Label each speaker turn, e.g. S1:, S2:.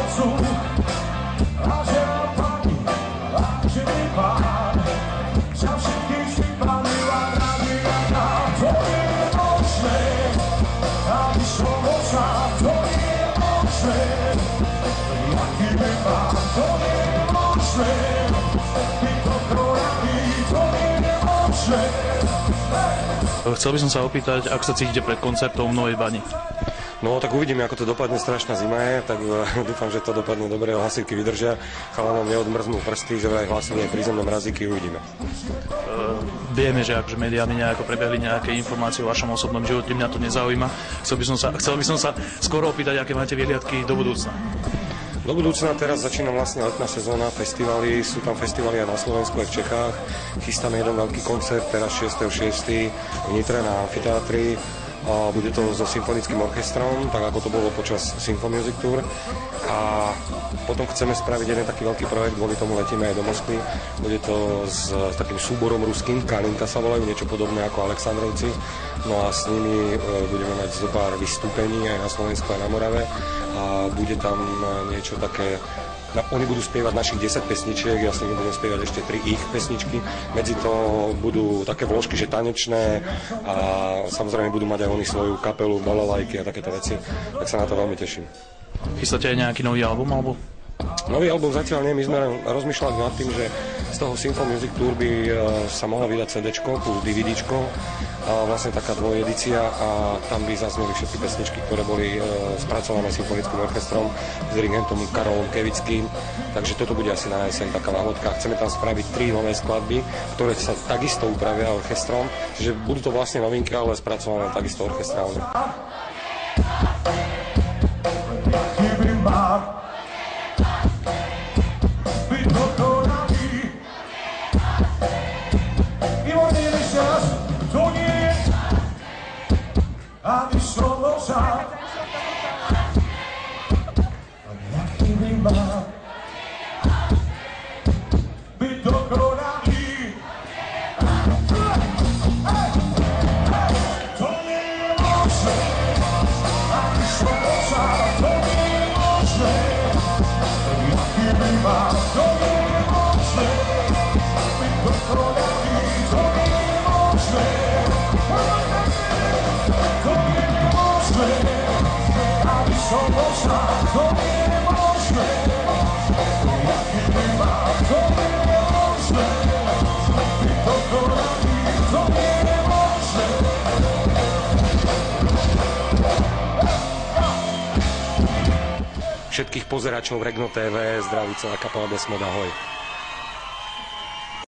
S1: nocu a že napadí a že mi pán za všetkých vypadila nabíjaka. To je možné, aby som osa, to je možné, jaký mi pán, to je možné, ty to koraví, to je možné.
S2: Chcel by som sa opýtať, ako sa cítite pred koncertom v Novej Bani?
S3: No tak uvidíme, ako to dopadne, strašná zima je, tak dúfam, že to dopadne dobre, hlasivky vydržia, chalanom neodmrznú prsty, že aj hlasili aj prízemné mrazíky, uvidíme.
S2: Vieme, že akože médiami nejako prebehli nejaké informácie o vašom osobnom živote, mňa to nezaujíma. Chcel by som sa skoro opýtať, aké máte vyhliadky do budúcna.
S3: Do budúcna teraz začína vlastne letná sezóna, festivaly, sú tam festivaly aj na Slovensku, aj v Čechách. Chystáme jeden veľký koncert, teraz 6.6. v Nitre na amfiteátri. A bude to so symfonickým orchestrom, tak ako to bolo počas Symphony Music Tour. A potom chceme spraviť jeden taký veľký projekt, kvôli tomu letíme aj do Moskvy. Bude to s takým súborom ruským, Kalinka sa volajú, niečo podobné ako Aleksandrovci. No a s nimi budeme mať zo pár vystúpení aj na Slovensku, aj na Morave. A bude tam niečo také. Oni budú spievať našich 10 pesničiek, ja s nimi budem spievať ešte 3 ich pesničky. Medzi to budú také vložky, že tanečné a samozrejme budú mať aj oni svoju kapelu, balalajky a takéto veci. Tak sa na to veľmi teším.
S2: Chystáte aj nejaký nový album, alebo?
S3: Nový album zatiaľ nie, my sme rozmýšľali nad tým, že z toho Symphony Music Tour by sa mohla vydať CD-čko plus DVD-čko, a vlastne taká dvojedícia a tam by zazneli všetky pesničky, ktoré boli spracované symfonickým orchestrom s dirigentom Karolom Kevickým, takže toto bude asi na jeseň taká náhodka. Chceme tam spraviť 3 nové skladby, ktoré sa takisto upravia orchestrom, čiže budú to vlastne novinky, ale spracované takisto orchestrálne.
S1: Aby som osa, jaký by mal byť dokonalý. To nie je možné, aby som osa, to nie je možné, jaký by mal, to nie je možné, byť dokonalý, to nie je možné. Aby som osa, to nie je možné, jaký by mal, to nie je možné, byť dokonalý, to nie je možné.
S3: Všetkých pozeračov Regno TV zdraví celá kapela Desmod, ahoj.